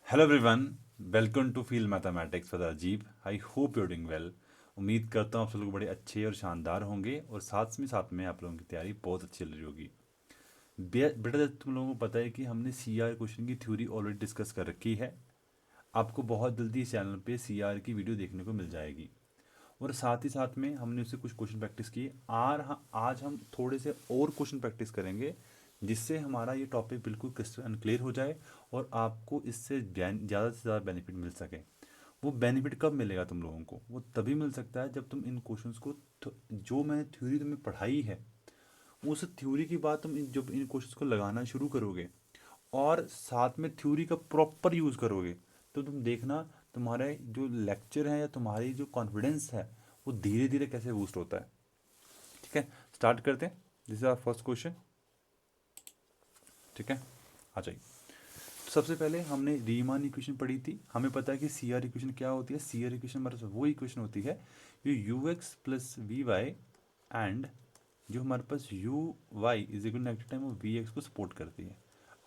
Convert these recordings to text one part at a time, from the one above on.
Hello everyone, welcome to feel mathematics with Ajeeb. I hope you doing well. उम्मीद करता हूँ आप सब लोग बड़े अच्छे और शानदार होंगे और साथ में आप लोगों की तैयारी बहुत अच्छी चल रही होगी। बेटा, तुम लोगों को पता है कि हमने सी आर क्वेश्चन की थ्योरी ऑलरेडी डिस्कस कर रखी है। आपको बहुत जल्दी इस चैनल पे सी आर की वीडियो देखने को मिल जाएगी। और साथ ही साथ में हमने उससे कुछ क्वेश्चन प्रैक्टिस किए। आज हम थोड़े से और क्वेश्चन प्रैक्टिस करेंगे, जिससे हमारा ये टॉपिक बिल्कुल क्रिस्टल क्लियर हो जाए और आपको इससे ज़्यादा से ज़्यादा बेनिफिट मिल सके। वो बेनिफिट कब मिलेगा तुम लोगों को? वो तभी मिल सकता है जब तुम इन क्वेश्चंस को जो मैंने थ्योरी तुम्हें पढ़ाई है, उस थ्योरी की बात तुम जब इन क्वेश्चंस को लगाना शुरू करोगे और साथ में थ्योरी का प्रॉपर यूज़ करोगे, तो तुम देखना तुम्हारे जो लेक्चर है या तुम्हारी जो कॉन्फिडेंस है वो धीरे धीरे कैसे बूस्ट होता है। ठीक है, स्टार्ट करते हैं। This is our first question. ठीक है, आ जाइए। तो सबसे पहले हमने रीमान इक्वेशन पढ़ी थी। हमें पता है कि सी आर इक्वेशन क्या होती है। सी आर इक्वेशन हमारे पास वो इक्वेशन होती है जो u x plus v y and जो हमारे पास u y is equal negative time of v x को सपोर्ट करती है।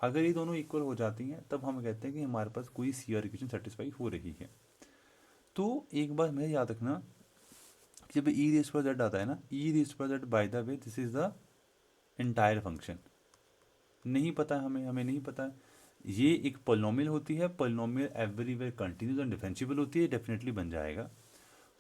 अगर ये दोनों इक्वल हो जाती हैं तब हम कहते हैं कि हमारे पास कोई सी आर इक्वेशन सेटिस्फाई हो रही है। तो एक बात मैं याद रखना कि जब ई रेस पर जेड आता है ना, ई रेस पर Z by the way this is the entire function. नहीं पता है हमें नहीं पता है। ये एक पोलिनोमियल होती है। Polynomial everywhere continuous and differentiable होती है। डेफिनेटली बन जाएगा,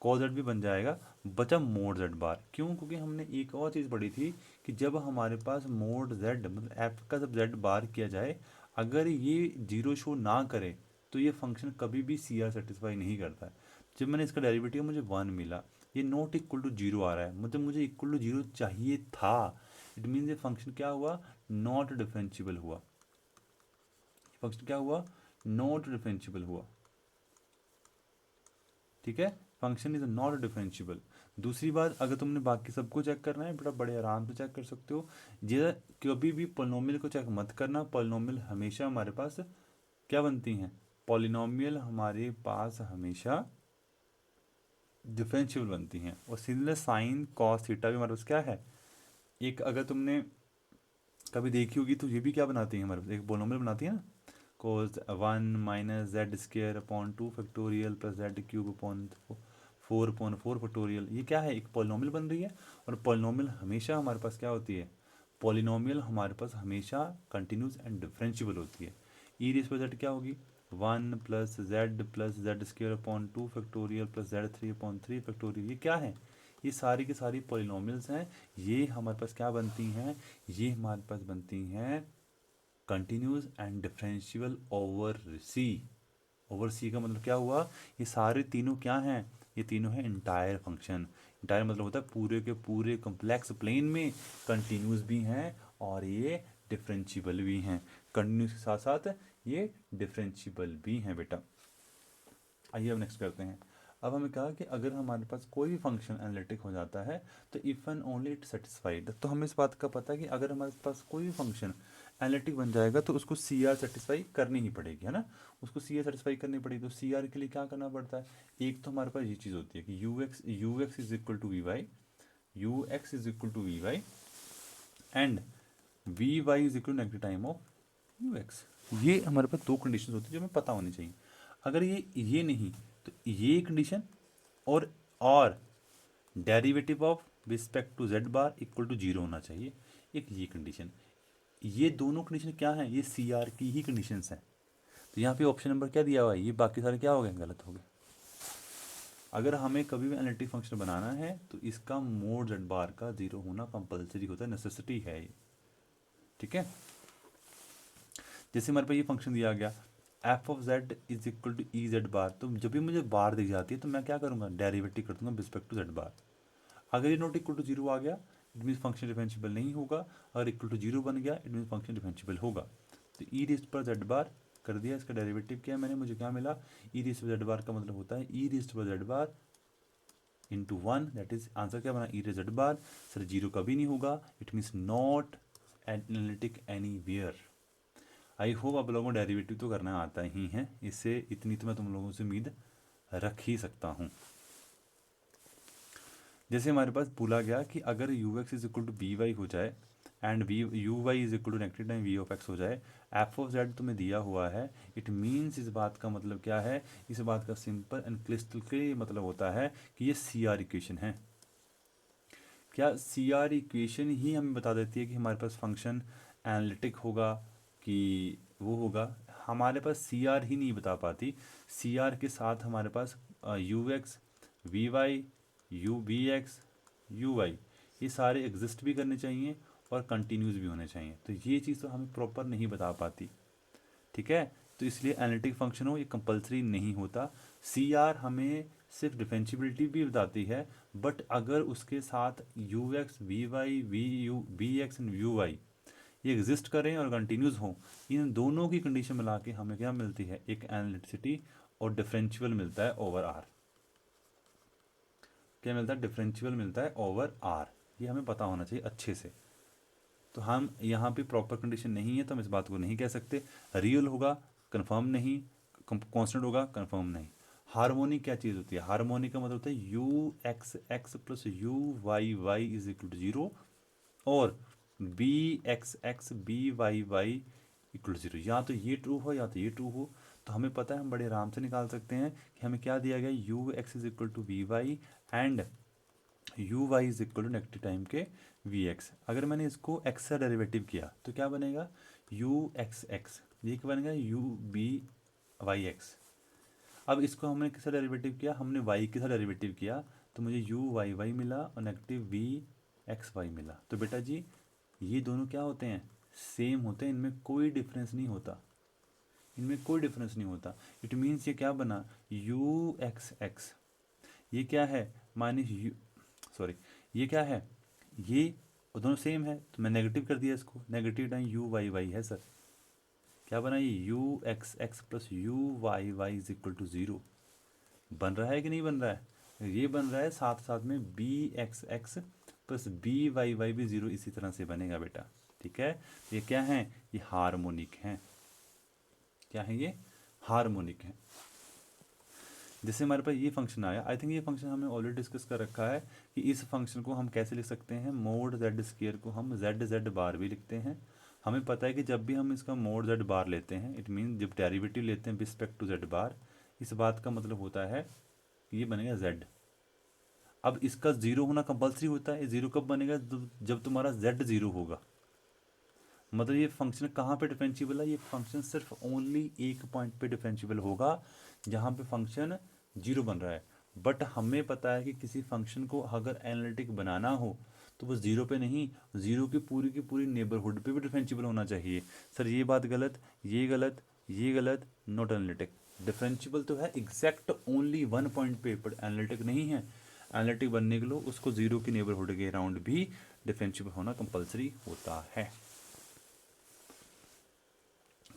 कॉस जेड भी बन जाएगा। बचा मोड जेड बार। क्यों? क्योंकि हमने एक और चीज़ पढ़ी थी कि जब हमारे पास मोड जेड मतलब एफ का जब जेड बार किया जाए, अगर ये जीरो शो ना करे तो ये फंक्शन कभी भी सी आर सेटिस्फाई नहीं करता है। जब मैंने इसका डेरिवेटिव मुझे वन मिला, ये नॉट इक्वल टू जीरो आ रहा है, मतलब मुझे इक्वल टू जीरो चाहिए था। इट मीन्स ये फंक्शन क्या हुआ? नॉट डिफरेंशिएबल हुआ। फंक्शन क्या हुआ? नॉट डिफरेंशिएबल हुआ। ठीक है, फंक्शन इज नॉट डिफरेंशिएबल। दूसरी बात, अगर तुमने बाकी सबको चेक करना है बेटा, बड़े आराम से चेक कर सकते हो। ये कभी भी पोलिनोमियल को चेक मत करना। पोलिनोमियल हमेशा हमारे पास क्या बनती हैं? पॉलिनोमियल हमारे पास हमेशा डिफरेंशिएबल बनती हैं। और सिमिलर साइन कॉस थीटा भी हमारे पास क्या है? एक अगर तुमने कभी देखी होगी तो ये भी क्या बनाती है हमारे पास? एक पोलिनोमियल बनाती है ना, cos one minus z square upon two factorial plus z cube upon four upon four factorial. ये क्या है? एक पॉलिनोमियल बन रही है। और पॉलिनोमियल हमेशा हमारे पास क्या होती है? पॉलिनोमियल हमारे पास हमेशा कंटिन्यूस एंड डिफरेंशिएबल होती है। ई रेस पर जेड क्या होगी? One plus Z square upon two factorial plus Z three upon three factorial. ये क्या है? ये सारी की सारी पॉलिनोमियल्स हैं। ये हमारे पास क्या बनती हैं? ये हमारे पास बनती हैं continuous and differential over C. Over C का मतलब क्या हुआ? ये सारे तीनों क्या हैं? ये तीनों हैं इंटायर फंक्शन। इंटायर मतलब होता है पूरे के पूरे कॉम्प्लेक्स प्लेन में कंटिन्यूस भी हैं और ये डिफरेंशिएबल भी हैं। कंटिन्यूस के साथ साथ ये डिफरेंशिएबल भी हैं बेटा। आइए अब नेक्स्ट करते हैं। अब हमें कहा कि अगर हमारे पास कोई भी फंक्शन एनालिटिक हो जाता है तो if and only it satisfied. तो हमें इस बात का पता है कि अगर हमारे पास कोई भी फंक्शन एनालिटिक बन जाएगा तो उसको सी आर सेटिस्फाई करनी ही पड़ेगी, है ना। उसको सी आर सेटिस्फाई करनी पड़ेगी। तो सी आर के लिए क्या करना पड़ता है? एक तो हमारे पास ये चीज़ होती है कि u x is equal to v y, u x is equal to v y and v y is equal to negative time of u x. ये हमारे पास दो कंडीशन होती है जो हमें पता होनी चाहिए। अगर ये नहीं तो ये कंडीशन और derivative of respect to z bar equal to zero होना चाहिए। एक ये कंडीशन, ये दोनों कंडीशन क्या है? ये सी आर की ही कंडीशंस हैं। तो यहाँ पे ऑप्शन नंबर क्या दिया हुआ है? ये बाकी सारे क्या हो गए? गलत हो गए। अगर हमें कभी भी एनालिटिक फंक्शन बनाना है तो इसका मोड जेड बार का जीरो होना कंपलसरी होता है, नेसेसिटी है ये। ठीक है, जैसे हमारे पास ये फंक्शन दिया गया f of z is equal to e z bar. तो जब भी मुझे बार दी जाती है तो मैं क्या करूँगा? डेरिवेटिव कर दूंगा रिस्पेक्ट टू जेड बार। अगर ये नॉट इक्वल टू जीरो आ गया इट मीन फंक्शन डिफरेंशिएबल नहीं होगा। अगर इक्वल टू जीरो बन गया इट मीन फंक्शन डिफरेंशिएबल होगा। तो ई रेस्ट पर जेड बार कर दिया, इसका डेरिवेटिव किया मैंने, मुझे क्या मिला? ई रेस्ट पर जेड बार का मतलब होता है ई रेस्ट पर z bar into one. That is answer क्या बना? E rest z bar. Sir zero कभी नहीं होगा, it means not analytic anywhere. I hope आप लोगों को डेरिवेटिव तो करना आता ही है, इससे इतनी तो मैं तुम लोगों से उम्मीद रख ही सकता हूँ। जैसे हमारे पास बोला गया कि अगर u x is equal to b y हो जाए and v u y is equal to negative time v of x हो जाए, एफ ऑफ जेड तुम्हें दिया हुआ है, इट मीन्स इस बात का मतलब क्या है, इस बात का सिंपल एंड क्रिस्टल क्लियर मतलब होता है कि ये सी आर इक्वेशन है। क्या सी आर इक्वेशन ही हमें बता देती है कि हमारे पास फंक्शन एनालिटिक होगा कि वो होगा? हमारे पास सी आर ही नहीं बता पाती, सी आर के साथ हमारे पास u x v y u v x u y ये सारे एग्जिस्ट भी करने चाहिए और कंटिन्यूस भी होने चाहिए, तो ये चीज़ तो हमें प्रॉपर नहीं बता पाती। ठीक है, तो इसलिए एनालिटिक फंक्शन हो ये कंपलसरी नहीं होता। सी आर हमें सिर्फ डिफरेंशियबिलिटी भी बताती है, बट अगर उसके साथ u x v y v x and u y ये एग्जिस्ट करें और कंटिन्यूस हों, इन दोनों की कंडीशन मिला के हमें क्या मिलती है, एक एनालिटिसिटी और डिफरेंशियल मिलता है ओवर आर। क्या मिलता है? डिफरेंशियल मिलता है ओवर आर। ये हमें पता होना चाहिए अच्छे से। तो हम यहाँ पे प्रॉपर कंडीशन नहीं है तो हम इस बात को नहीं कह सकते। रियल होगा कंफर्म नहीं, कांस्टेंट होगा कंफर्म नहीं। हार्मोनिक क्या चीज़ होती है? हार्मोनिक का मतलब होता है u x x plus u y y is equal to zero, और b x b y y equal to zero. या तो ये ट्रू हो या तो ये ट्रू हो। तो हमें पता है, हम बड़े आराम से निकाल सकते हैं कि हमें क्या दिया गया, u x is equal to v y and u y is equal to negative time के वी एक्स। अगर मैंने इसको एक्स का डेरिवेटिव किया तो क्या बनेगा, यू एक्स एक्स, ये क्या बनेगा, यू बी वाई एक्स। अब इसको हमने किसका डेरिवेटिव किया, हमने वाई के साथ डेरिवेटिव किया, तो मुझे यू वाई वाई मिला और नेगेटिव वी एक्स वाई मिला। तो बेटा जी ये दोनों क्या होते हैं, सेम होते हैं, इनमें कोई डिफरेंस नहीं होता, इनमें कोई डिफरेंस नहीं होता। इट मीन्स ये क्या बना, यू एक्स एक्स, ये क्या है माइनस यू, सॉरी ये क्या है, ये दोनों सेम है तो मैं नेगेटिव कर दिया इसको, negative time u y y है सर। क्या बना, ये u x x plus u y y is equal to zero. बन रहा है कि नहीं बन रहा है? ये बन रहा है, साथ साथ में b x x plus b y y भी ज़ीरो इसी तरह से बनेगा बेटा। ठीक है, ये क्या है, ये हार्मोनिक है। क्या है ये? हार्मोनिक है। जैसे हमारे पास ये फंक्शन आया, आई थिंक ये फंक्शन हमने ऑलरेडी डिस्कस कर रखा है कि इस फंक्शन को हम कैसे लिख सकते हैं, मोड जेड स्केयर को हम जेड जेड बार भी लिखते हैं। हमें पता है कि जब भी हम इसका मोड जेड बार लेते हैं, इट मीन जब डेरिवेटिव लेते हैं रिस्पेक्ट टू जेड बार, इस बात का मतलब होता है कि ये बनेगा जेड। अब इसका जीरो होना कंपलसरी होता है, जीरो कब बनेगा, जब तुम्हारा जेड जीरो होगा। मतलब ये फंक्शन कहाँ पे डिफरेंशिएबल है, ये फंक्शन सिर्फ ओनली एक पॉइंट पे डिफरेंशिएबल होगा जहाँ पे फंक्शन जीरो बन रहा है। बट हमें पता है कि किसी फंक्शन को अगर एनालिटिक बनाना हो तो वो जीरो पे नहीं, जीरो की पूरी नेबरहुड पे भी डिफरेंशिएबल होना चाहिए। सर ये बात गलत, ये गलत, ये गलत, नॉट एनालिटिक। डिफरेंशिएबल तो है एग्जैक्ट ओनली वन पॉइंट पे, बट एनालिटिक नहीं है। एनालिटिक बनने के लिए उसको जीरो की नेबरहुड के अराउंड भी डिफरेंशिएबल होना कंपलसरी होता है।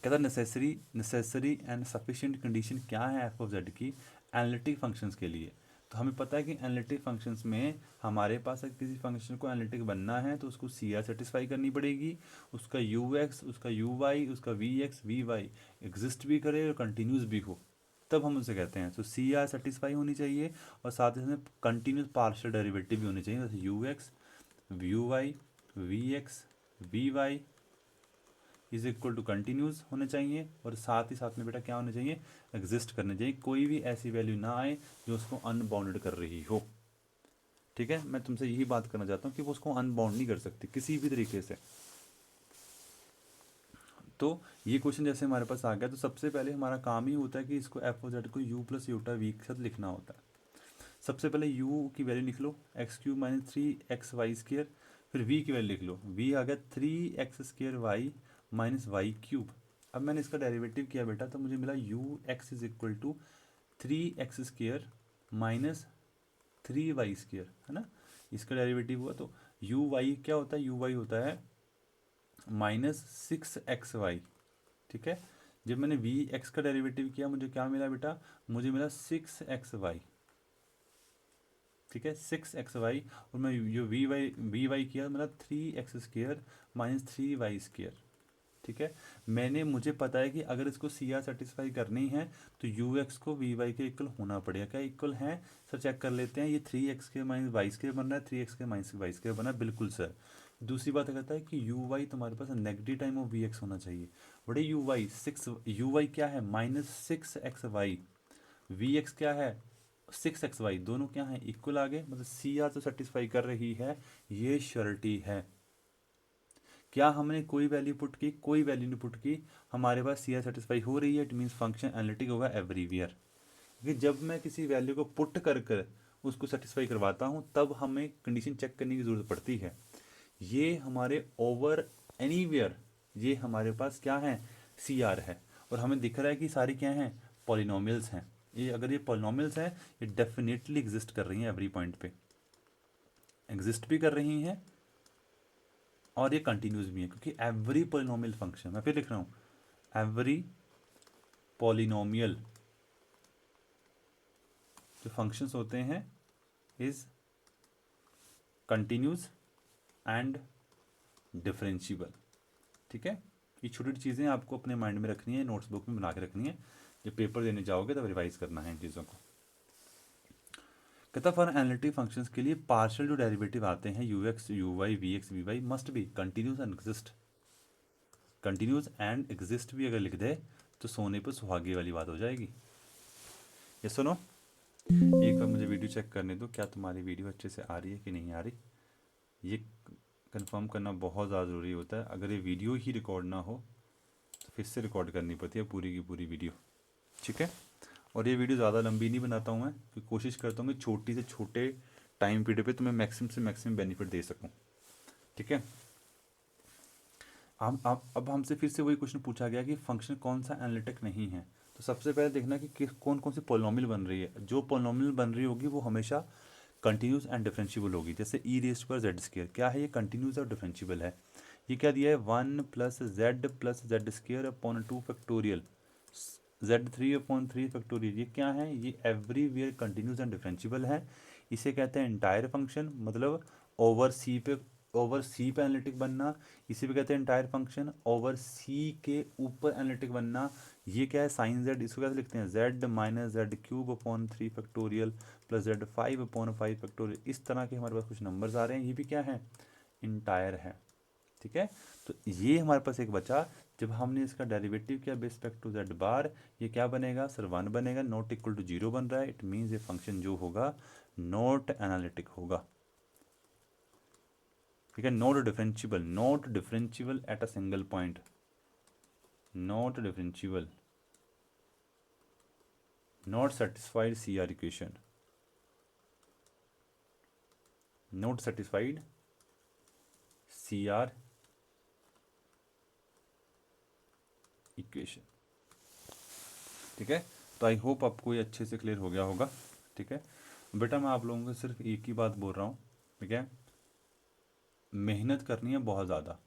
कहता नेसेसरी एंड सफिशिएंट कंडीशन क्या है एफ ऑफ जेड की एनालिटिक फंक्शंस के लिए? तो हमें पता है कि एनालिटिक फंक्शंस में हमारे पास अगर किसी फंक्शन को एनालिटिक बनना है तो उसको सी आर सेटिस्फाई करनी पड़ेगी, उसका यू एक्स उसका यू वाई उसका v x v y exist भी करे और कंटिन्यूस भी हो, तब हम उसे कहते हैं। तो सी आर सेटिस्फाई होनी चाहिए और साथ ही साथ कंटिन्यूस पार्शियल डेरिवेटिव भी होने चाहिए, जैसे u x u y v x v y is equal to continuous होने चाहिए, और साथ ही साथ में बेटा क्या होने चाहिए, एग्जिस्ट करने चाहिए, कोई भी ऐसी वैल्यू ना आए जो उसको अनबाउंडेड कर रही हो। ठीक है, मैं तुमसे यही बात करना चाहता हूँ कि वो उसको अनबाउंड नहीं कर सकती किसी भी तरीके से। तो ये क्वेश्चन जैसे हमारे पास आ गया, तो सबसे पहले हमारा काम ही होता है कि इसको एफ ओ जेड को यू प्लस यूटा वी के साथ लिखना होता है। सबसे पहले u की वैल्यू लिख लो, x cube minus three x y square, फिर v की वैल्यू लिख लो, v आ गया three x square y minus y cube. अब मैंने इसका डेरिवेटिव किया बेटा तो मुझे मिला u x is equal to three x square minus three y square, है ना। इसका डेरिवेटिव हुआ तो यू वाई क्या होता है, यू वाई होता है माइनस सिक्स एक्स वाई। ठीक है, जब मैंने वी एक्स का डेरिवेटिव किया मुझे क्या मिला बेटा, मुझे मिला सिक्स एक्स वाई। ठीक है, सिक्स एक्स वाई, और मैं जो वी वाई किया मतलब three x square minus three y square. ठीक है, मुझे पता है कि अगर इसको सी आर सेटिस्फाई करनी है तो यू एक्स को वी वाई के इक्वल होना पड़ेगा। क्या इक्वल है सर? चेक कर लेते हैं, ये थ्री एक्स के माइनस वाई स्केयर बन रहा है, थ्री एक्स के माइनस वाई स्केयर बना है, बिल्कुल सर। दूसरी बात कहता है कि यू वाई तुम्हारे पास negative time of v x होना चाहिए। बड़े यू वाई यू वाई क्या है -6 x y, वी एक्स क्या है 6 x y, दोनों क्या है इक्वल आ गए, मतलब सी आर तो सेटिस्फाई कर रही है, ये श्योरिटी है। क्या हमने कोई वैल्यू पुट की, कोई वैल्यू नहीं पुट की, हमारे पास सी आर सेटिस्फाई हो रही है, इट मीन्स फंक्शन एनालिटिक होगा एवरीवेयर। क्योंकि जब मैं किसी वैल्यू को पुट कर कर उसको सेटिस्फाई करवाता हूँ तब हमें कंडीशन चेक करने की ज़रूरत पड़ती है। ये हमारे ओवर एनीवेयर, ये हमारे पास क्या है सी आर है, और हमें दिख रहा है कि सारी क्या हैं पॉलिनोमियल्स हैं। ये अगर ये पॉलिनोमियल्स हैं ये डेफिनेटली एग्जिस्ट कर रही हैं, एवरी पॉइंट पे एग्जिस्ट भी कर रही हैं और ये कंटिन्यूस भी है, क्योंकि एवरी पॉलिनोमियल फंक्शन, मैं फिर लिख रहा हूँ, एवरी पॉलिनोमियल जो फंक्शंस होते हैं इज कंटिन्यूस एंड डिफरेंशिएबल। ठीक है, ये छोटी छोटी चीज़ें आपको अपने माइंड में रखनी है, नोट्स बुक में बना के रखनी है, जब पेपर देने जाओगे तब रिवाइज करना है इन चीज़ों को। कहता फॉर एनालिटिक फंक्शंस के लिए पार्शियल जो डेरिवेटिव आते हैं u x u y v x v y must be continuous and exist. Continuous and exist भी अगर लिख दे तो सोने पर सुहागे वाली बात हो जाएगी। ये सुनो, एक बार मुझे वीडियो चेक करने दो, क्या तुम्हारी वीडियो अच्छे से आ रही है कि नहीं आ रही, ये कंफर्म करना बहुत ज़्यादा ज़रूरी होता है। अगर ये वीडियो ही रिकॉर्ड ना हो तो फिर से रिकॉर्ड करनी पड़ती है पूरी की पूरी वीडियो। ठीक है, और ये वीडियो ज़्यादा लंबी नहीं बनाता हूँ मैं, क्योंकि कोशिश करता हूँ कि छोटी से छोटे टाइम पीरियड पे तुम्हें मैक्सिमम से मैक्सिमम बेनिफिट दे सकूँ। ठीक है, हम अब हमसे फिर से वही क्वेश्चन पूछा गया कि फंक्शन कौन सा एनालिटिक नहीं है। तो सबसे पहले देखना कि कौन कौन सी पोलिनोमियल बन रही है। जो पोलिनोमियल बन रही होगी वो हमेशा कंटिन्यूस एंड डिफरेंशिएबल होगी। जैसे ई रेस्ट पर जेड स्क्र, क्या है ये कंटिन्यूस और डिफरेंशिएबल है। ये क्या दिया है 1 + z + z² upon 2 factorial z3/3 factorial, ये क्या है, ये एवरीवेयर कंटिन्यूस एंड डिफरेंशिएबल है। इसे कहते हैं इंटायर फंक्शन, मतलब ओवर सी पे एनालिटिक बनना। इसी पे कहते हैं इंटायर फंक्शन, ओवर सी के ऊपर एनालिटिक बनना। ये क्या है साइन जेड, इसको कैसे लिखते हैं z-z³ upon 3 factorial plus z5/5 factorial. इस तरह के हमारे पास कुछ नंबर्स आ रहे हैं, ये भी क्या है इंटायर है। ठीक है, तो ये हमारे पास एक बचा। जब हमने इसका डेरिवेटिव किया बेस्पेक्ट टू जेड बार, ये क्या बनेगा सर 1 बनेगा, नॉट इक्वल टू 0 बन रहा है, इट मीन्स ये फंक्शन जो होगा नॉट एनालिटिक होगा। ठीक है, not differentiable at a single point, not differentiable, not satisfied C R equation, not satisfied C R equation. ठीक है, तो आई होप आपको ये अच्छे से क्लियर हो गया होगा। ठीक है बेटा, मैं आप लोगों को सिर्फ एक ही बात बोल रहा हूँ, ठीक है, मेहनत करनी है बहुत ज़्यादा,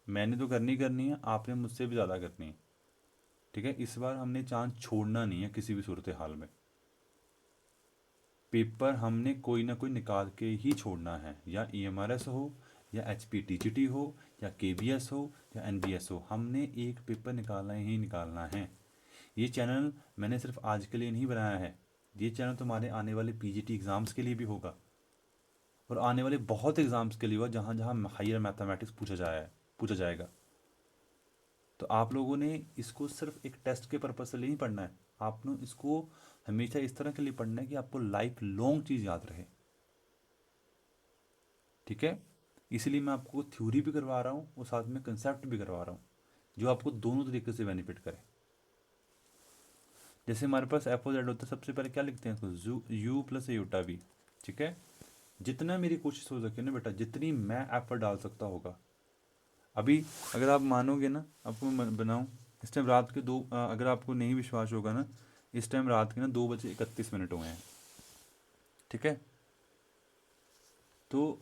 मैंने तो करनी है, आपने मुझसे भी ज़्यादा करनी है। ठीक है, इस बार हमने चांस छोड़ना नहीं है किसी भी सूरत हाल में, पेपर हमने कोई ना कोई निकाल के ही छोड़ना है, या EMRS हो या HPTGT हो या KBS हो या NBS हो, हमने एक पेपर निकालना ही निकालना है। ये चैनल मैंने सिर्फ आज के लिए नहीं बनाया है, ये चैनल तुम्हारे आने वाले PGT एग्ज़ाम्स के लिए भी होगा, और आने वाले बहुत एग्ज़ाम्स के लिए होगा जहाँ जहाँ हायर मैथमेटिक्स पूछा जाएगा। तो आप लोगों ने इसको सिर्फ एक टेस्ट के पर्पज से नहीं पढ़ना है, आपने इसको हमेशा इस तरह के लिए पढ़ना है कि आपको लाइफ लॉन्ग चीज़ याद रहे। ठीक है, इसलिए मैं आपको थ्योरी भी करवा रहा हूँ और साथ में कंसेप्ट भी करवा रहा हूँ, जो आपको दोनों तरीके से बेनिफिट करे। जैसे हमारे पास एफ ओ जेड होता है, सबसे पहले क्या लिखते हैं इसको यू प्लस एटा वी। ठीक है, जितना मेरी कोशिश हो सके ना बेटा, जितनी मैं एफर्ट डाल सकता होगा। अभी अगर आप मानोगे ना, आपको मैं बनाऊँ, इस टाइम रात के अगर आपको नहीं विश्वास होगा ना, इस टाइम रात के ना 2:31 हुए हैं। ठीक है, तो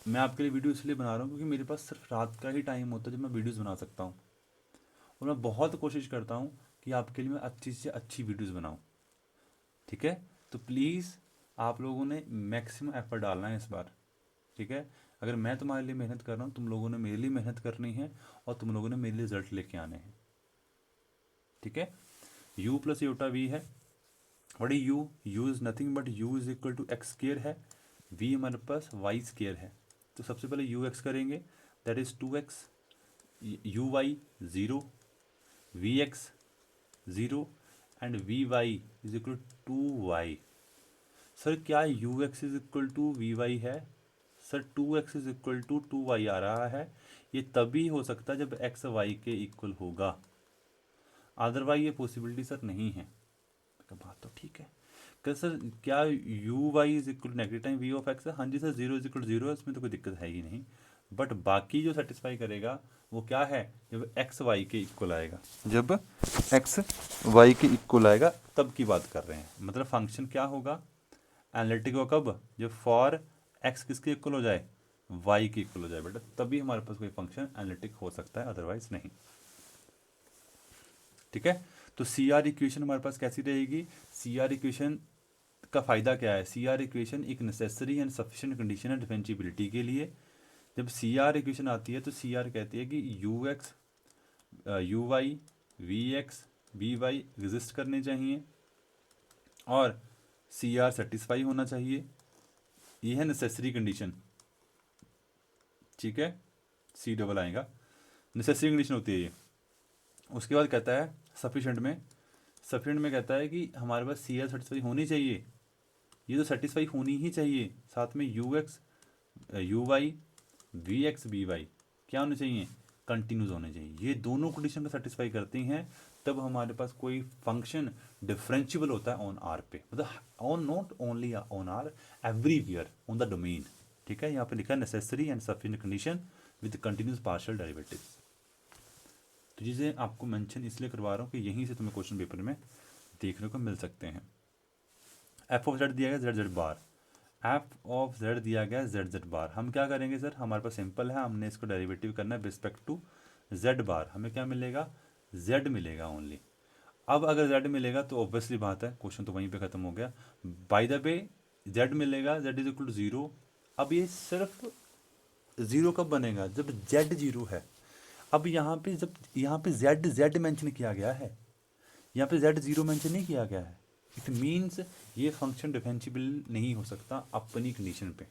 मैं आपके लिए वीडियो इसलिए बना रहा हूँ क्योंकि मेरे पास सिर्फ रात का ही टाइम होता है जब मैं वीडियोस बना सकता हूँ, और मैं बहुत कोशिश करता हूँ कि आपके लिए मैं अच्छी से अच्छी वीडियोस बनाऊँ। ठीक है, तो प्लीज़ आप लोगों ने मैक्सिमम एफर्ट डालना है इस बार। ठीक है, अगर मैं तुम्हारे लिए मेहनत कर रहा हूँ, तुम लोगों ने मेरे लिए मेहनत करनी है, और तुम लोगों ने मेरे लिए रिजल्ट लेके आने हैं। ठीक है, u प्लस योटा वी है, what is u is nothing but u is equal to x square है, v हमारे पास वाई स्केयर है। तो सबसे पहले यू एक्स करेंगे, that is 2x, u y 0, v x 0 and v y is equal to y. Sir क्या u x is equal to v y है? Sir 2x is equal to 2y आ रहा है। ये तभी हो सकता है जब x y के इक्वल होगा, अदरवाइज ये पॉसिबिलिटी सर नहीं है। बात तो ठीक है। क्या सर क्या u y is equal negative time v of x है? हाँ जी सर, 0 इज इक्वल 0 है, इसमें तो कोई दिक्कत है ही नहीं। बट बाकी जो सेटिस्फाई करेगा वो क्या है, जब एक्स वाई के इक्वल आएगा, जब एक्स वाई के इक्वल आएगा तब की बात कर रहे हैं। मतलब फंक्शन क्या होगा एनालिटिक हो कब, जब फॉर एक्स किसके इक्वल हो जाए, वाई के इक्वल हो जाए बेटा, तभी हमारे पास कोई फंक्शन एनालिटिक हो सकता है, अदरवाइज नहीं। ठीक है, तो सी आर इक्वेशन हमारे पास कैसी रहेगी? सी आर इक्वेशन का फ़ायदा क्या है? सी आर इक्वेशन एक नेसेसरी एंड सफिशिएंट कंडीशन है डिफरेंशिएबिलिटी के लिए। जब सी आर इक्वेशन आती है तो सी आर कहती है कि u x, u y, v x, v y exist करने चाहिए और सी आर सेटिस्फाई होना चाहिए। ये है नेसेसरी कंडीशन। ठीक है, सी डबल आएगा, नेसेसरी कंडीशन होती है ये। उसके बाद कहता है सफिशिएंट में, सफिशिएंट में कहता है कि हमारे पास सी आर सेटिस्फाई होनी चाहिए, ये तो सेटिस्फाई होनी ही चाहिए। साथ में u x, u y, v x, v y क्या होने चाहिए, कंटिन्यूस होने चाहिए। ये दोनों कंडीशन को सेटिस्फाई करती हैं तब हमारे पास कोई फंक्शन डिफरेंशिएबल होता है ऑन आर पे, मतलब on not only on R, everywhere on the domain. ठीक है, यहाँ पे लिखा है necessary and sufficient condition with continuous partial derivatives. तो चीज़ें आपको मेंशन इसलिए करवा रहा हूँ कि यहीं से तुम्हें क्वेश्चन पेपर में देखने को मिल सकते हैं। एफ ऑफ जेड दिया गया Z Z bar, F of Z दिया गया जेड जेड बार। हम क्या करेंगे सर, हमारे पास सिंपल है, हमने इसको डेरिवेटिव करना है रिस्पेक्ट टू जेड बार। हमें क्या मिलेगा, जेड मिलेगा ओनली। अब अगर जेड मिलेगा तो ऑब्वियसली बात है क्वेश्चन तो वहीं पे खत्म हो गया। बाय द वे जेड मिलेगा, जेड इज इक्वल टू 0। अब ये सिर्फ 0 कब बनेगा, जब जेड 0 है। अब यहाँ पे जब यहाँ पे जेड जेड मेंशन किया गया है, यहाँ पे जेड 0 मेंशन नहीं किया गया है, इट मीन्स ये फंक्शन डिफरेंशिएबल नहीं हो सकता अपनी कंडीशन पे।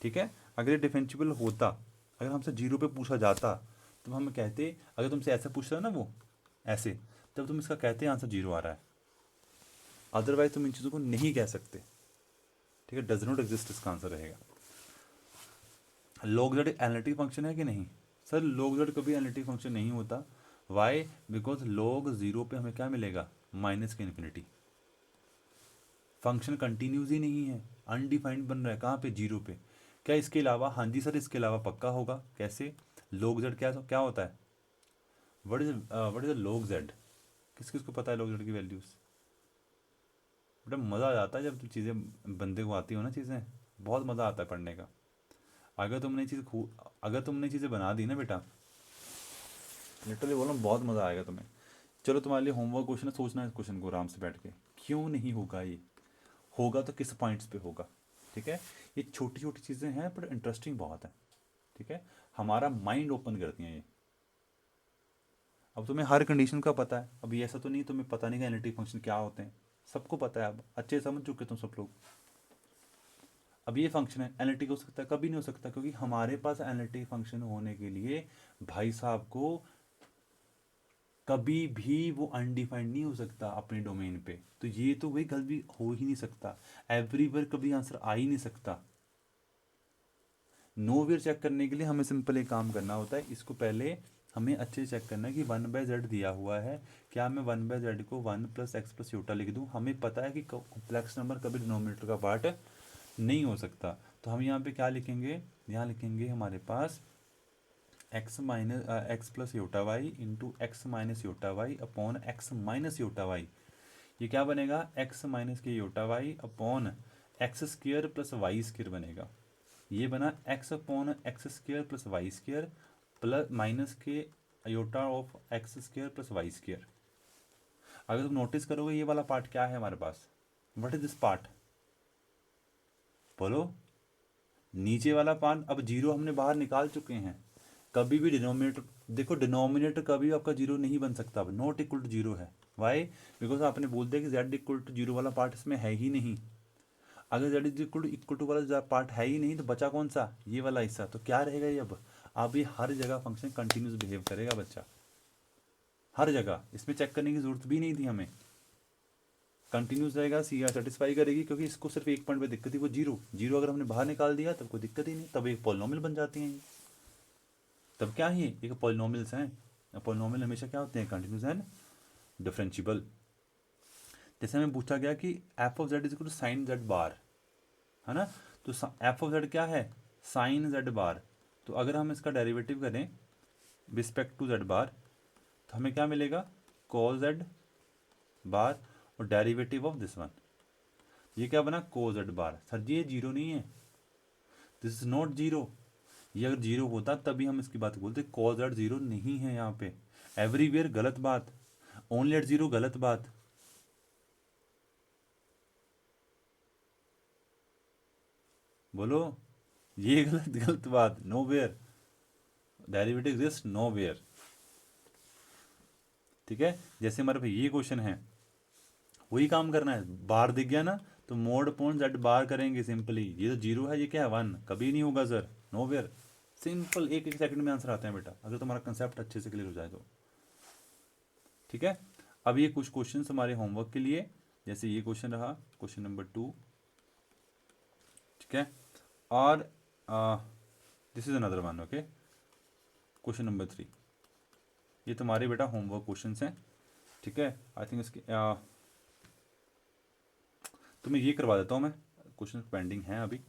ठीक है, अगर ये डिफरेंशिएबल होता, अगर हमसे 0 पे पूछा जाता तो हम कहते, अगर तुमसे ऐसा पूछ रहा है ना वो ऐसे, तब तुम इसका कहते आंसर 0 आ रहा है, अदरवाइज तुम इन चीज़ों को नहीं कह सकते। ठीक है, डज नॉट एग्जिस्ट इसका आंसर रहेगा। log z एनालिटिक फंक्शन है कि नहीं? सर log z कभी एनालिटिक फंक्शन नहीं होता। वाई, बिकॉज log 0 पे हमें क्या मिलेगा, माइनस के इन्फिनिटी। फंक्शन कंटिन्यूस ही नहीं है, अनडिफाइंड बन रहा है, कहाँ पे, 0 पे। क्या इसके अलावा, हाँ जी सर इसके अलावा पक्का होगा। कैसे, log z क्या क्या होता है, व्हाट इज log z, किस किस को पता है log z की वैल्यूज? बेटा मज़ा आ जाता है जब चीज़ें बंदे को आती हो ना, चीज़ें बहुत मज़ा आता है पढ़ने का। अगर तुमने चीज़ें बना दी ना बेटा, लिटरली बोल रहा हूँ बहुत मज़ा आएगा तुम्हें। चलो तुम्हारे लिए होमवर्क क्वेश्चन है, सोचना है इस क्वेश्चन को आराम से बैठ के, क्यों नहीं होगा ये, होगा तो किस पॉइंट्स पे होगा। ठीक है, ये छोटी छोटी चीज़ें हैं पर इंटरेस्टिंग बहुत है। ठीक है, हमारा माइंड ओपन करती हैं ये। अब तुम्हें हर कंडीशन का पता है, अभी ऐसा तो नहीं तुम्हें पता नहीं कि एनालिटिक फंक्शन क्या होते हैं, सबको पता है, अब अच्छे समझ चुके तुम सब लोग। अब ये फंक्शन है, एनालिटिक हो सकता है, कभी नहीं हो सकता, क्योंकि हमारे पास एनालिटिक फंक्शन होने के लिए भाई साहब को कभी भी वो अनडिफाइंड नहीं हो सकता अपने डोमेन पे। तो ये तो वही कभी हो ही नहीं सकता, एवरीवेयर कभी आंसर आ ही नहीं सकता। नोवेयर चेक करने के लिए हमें सिंपल एक काम करना होता है, इसको पहले हमें अच्छे चेक करना है कि 1/z दिया हुआ है, क्या मैं 1/z को 1 + x + योटा लिख दूँ? हमें पता है कि कॉम्प्लेक्स नंबर कभी डिनोमिनेटर का पार्ट नहीं हो सकता। तो हम यहाँ पे क्या लिखेंगे, यहाँ लिखेंगे हमारे पास x + iota y into x minus iota y upon x minus iota y. ये क्या बनेगा, x minus k iota y upon x square plus y square बनेगा। ये बना x upon x square plus y square plus minus k iota of x square plus y square. अगर तुम notice करोगे ये वाला पार्ट क्या है हमारे पास, व्हाट इज दिस पार्ट, बोलो। नीचे वाला पार्ट, अब 0 हमने बाहर निकाल चुके हैं, कभी भी डिनोमिनेटर, देखो डिनोमिनेटर कभी आपका 0 नहीं बन सकता, अब नॉट इक्वल टू 0 है। वाई, बिकॉज आपने बोल दिया कि z इक्वल टू 0 वाला पार्ट इसमें है ही नहीं। अगर जेड इज इक्वल टू वाला पार्ट है ही नहीं तो बचा कौन सा, ये वाला हिस्सा, तो क्या रहेगा ये अब ये हर जगह फंक्शन कंटिन्यूस बिहेव करेगा बच्चा, हर जगह, इसमें चेक करने की जरूरत भी नहीं थी हमें, कंटिन्यूस रहेगा, सी आर सेटिस्फाई करेगी, क्योंकि इसको सिर्फ एक पॉइंट पे दिक्कत थी, वो जीरो, जीरो अगर हमने बाहर निकाल दिया तब कोई दिक्कत ही नहीं, तब एक पॉलिनोमियल बन जाती हैं ये। तब क्या है, ये पॉलिनोमियल्स हैं, पॉलिनोमियल हमेशा क्या होते हैं, कंटिन्यूस एंड डिफरेंशिएबल। जैसे हमें पूछा गया कि f of z is equal to sine z bar, है ना, तो एफ ऑफ जेड क्या है, साइन जेड बार, तो अगर हम इसका डेरिवेटिव करें रिस्पेक्ट टू जेड बार तो हमें क्या मिलेगा, कॉस जेड बार और डेरिवेटिव ऑफ दिस वन, ये क्या बना, कोस जेड बार। सर जी ये जीरो नहीं है, दिस इज नॉट जीरो, ये अगर जीरो होता तभी हम इसकी बात बोलते, कॉस जेड जीरो नहीं है यहाँ पे, एवरीवेयर गलत बात, ओनली एट जीरो गलत बात, बोलो, ये गलत गलत बात, nowhere, derivative exist nowhere. ठीक है, जैसे हमारे भाई ये क्वेश्चन है, वही काम करना है, बार दिख गया ना तो मोड पॉइंट जेड बार करेंगे सिंपली, ये तो जीरो है, ये क्या है वन, कभी नहीं होगा सर, नो वेयर, सिंपल, एक एक सेकंड में आंसर आते हैं बेटा, अगर तुम्हारा कंसेप्ट अच्छे से क्लियर हो जाए तो। ठीक है, अब ये कुछ क्वेश्चन हमारे होमवर्क के लिए, जैसे ये क्वेश्चन रहा क्वेश्चन नंबर 2, ठीक है, और this is another one, okay, question number 3, ये तुम्हारे बेटा होमवर्क क्वेश्चन हैं, ठीक है, आई थिंक इसके तुम्हें ये करवा देता हूँ मैं, क्वेश्चन पेंडिंग है अभी।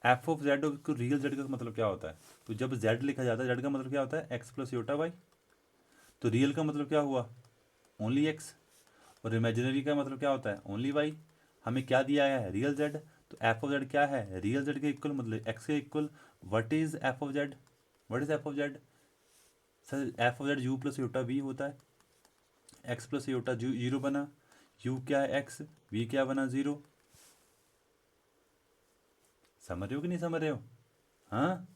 एफ ऑफ जेड को रियल जेड का मतलब क्या होता है, तो जब जेड लिखा जाता है, जेड का मतलब क्या होता है, एक्स प्लस योटा वाई, तो रियल का मतलब क्या हुआ, ओनली एक्स, और इमेजिनरी का मतलब क्या होता है, ओनली वाई। हमें क्या दिया है, रियल जेड, तो एफ ऑफ जेड क्या है, रियल जेड के इक्वल, मतलब एक्स के इक्वल। What is f of z, what is f of z, sir f of z u plus iota v होता है, एक्स प्लस योटा जीरो बना, यू क्या है एक्स, वी क्या बना जीरो, समझ रहे हो कि नहीं समझ रहे हो, हाँ,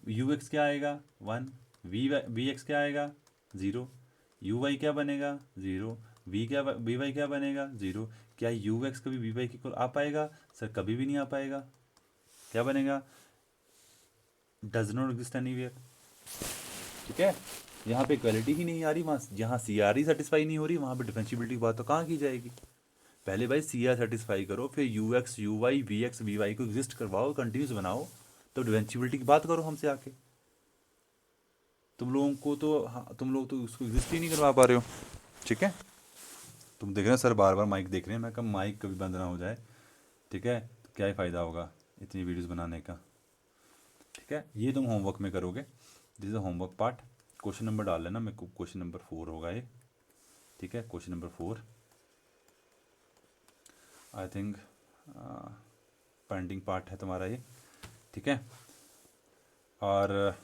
यू एक्स क्या आएगा वन, वी एक्स क्या आएगा ज़ीरो, यू वाई क्या बनेगा ज़ीरो, वी वाई क्या बनेगा ज़ीरो। क्या यू एक्स कभी वी वाई के इक्वल आ पाएगा, सर कभी भी नहीं आ पाएगा, क्या बनेगा, डज नॉट एग्जिस्ट एनीवेयर। ठीक है, यहाँ पे इक्वालिटी ही नहीं आ रही, वहाँ जहाँ सी आर ही सेटिस्फाई नहीं हो रही, वहाँ पे डिफरेंशिएबिलिटी की बात तो कहाँ की जाएगी। पहले भाई सी आर सेटिस्फाई करो, फिर u x u y v x v y को एग्जिस्ट करवाओ, कंटिन्यूस बनाओ, तो डिफरेंशिएबिलिटी की बात करो हमसे आके। तुम लोगों को तो, हाँ, तुम लोग तो उसको एग्जिस्ट ही नहीं करवा पा रहे हो। ठीक है, तुम देख रहे हो सर बार बार माइक देख रहे हैं, मैं कब माइक कभी बंद ना हो जाए। ठीक है, तो क्या ही फ़ायदा होगा इतनी वीडियोस बनाने का। ठीक है, ये तुम होमवर्क में करोगे, this is homework part. Question number डाल लेना, मेरे को क्वेश्चन नंबर 4 होगा ये। ठीक है, question number 4 I think pending part है तुम्हारा ये। ठीक है, और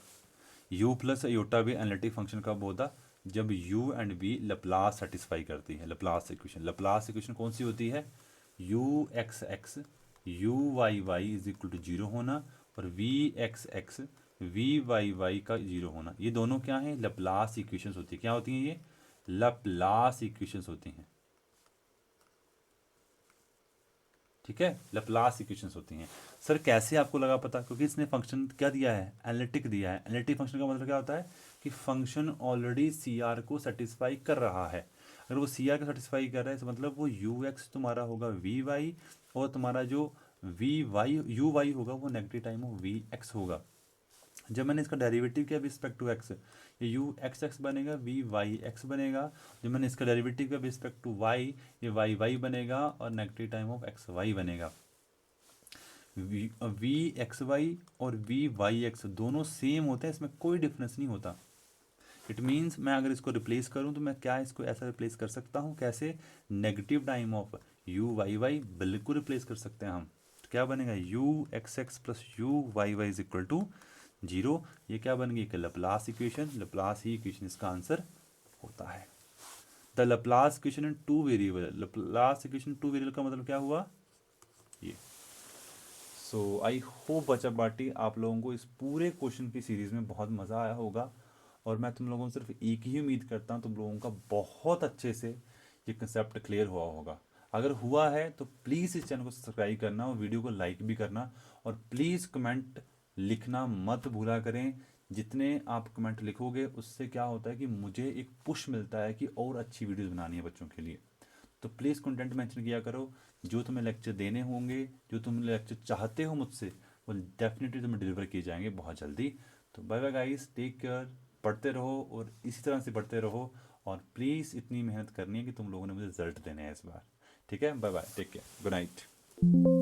u प्लस योटा भी एनालिटिक फंक्शन कब होता, जब u and v Laplace satisfy करती है। लप्लास इक्वेशन कौन सी होती है, u x x u y y is equal to zero होना, और v x x v y y का जीरो होना, ये दोनों क्या हैं, लप्लास इक्वेशंस होती है। क्या होती हैं ये, लप्लास इक्वेशंस होती हैं। ठीक है, लप्लास इक्वेशंस होती हैं। सर कैसे आपको लगा पता, क्योंकि इसने फंक्शन क्या दिया है, एनालिटिक दिया है। एनालिटिक फंक्शन का मतलब क्या होता है कि फंक्शन ऑलरेडी सी आर को सेटिस्फाई कर रहा है। अगर वो सी आर को सेटिस्फाई कर रहा है तो मतलब वो यू एक्स तुम्हारा होगा वी वाई, और तुम्हारा जो वी वाई यू वाई होगा वो negative time of v x होगा। जब मैंने इसका डेरिवेटिव किया रिस्पेक्ट टू एक्स, ये यू एक्स एक्स बनेगा, वी वाई एक्स बनेगा। जब मैंने इसका डेरिवेटिव किया रिस्पेक्ट टू वाई, ये वाई वाई बनेगा और negative time of x y बनेगा। वी एक्स वाई और वी वाई एक्स दोनों सेम होते हैं, इसमें कोई डिफरेंस नहीं होता। इट मीन्स मैं अगर इसको रिप्लेस करूं तो मैं क्या इसको ऐसा रिप्लेस कर सकता हूं, कैसे, negative time of u y y बिल्कुल रिप्लेस कर सकते हैं हम। तो क्या बनेगा, u x x plus u y y is equal to zero. ये क्या बन गई, एक लप्लास इक्वेशन, लप्लास ही इक्वेशन इसका आंसर होता है। The Laplace equation in two variable, Laplace equation two variable का मतलब क्या हुआ ये। सो आई होप बच्चा पार्टी आप लोगों को इस पूरे क्वेश्चन की सीरीज़ में बहुत मज़ा आया होगा, और मैं तुम लोगों से सिर्फ एक ही उम्मीद करता हूँ, तुम लोगों का बहुत अच्छे से ये कंसेप्ट क्लियर हुआ होगा। अगर हुआ है तो प्लीज़ इस चैनल को सब्सक्राइब करना और वीडियो को लाइक भी करना, और प्लीज़ कमेंट लिखना मत भूला करें। जितने आप कमेंट लिखोगे उससे क्या होता है कि मुझे एक पुश मिलता है कि और अच्छी वीडियोस बनानी है बच्चों के लिए। तो प्लीज़ कंटेंट मेंशन किया करो, जो तुम्हें लेक्चर देने होंगे, जो तुम लेक्चर चाहते हो मुझसे, वो डेफिनेटली तुम्हें डिलीवर किए जाएंगे बहुत जल्दी। तो bye bye guys, take care, पढ़ते रहो और इसी तरह से पढ़ते रहो, और प्लीज़ इतनी मेहनत करनी है कि तुम लोगों ने मुझे रिजल्ट देने हैं इस बार। ठीक है, bye bye, take care, good night.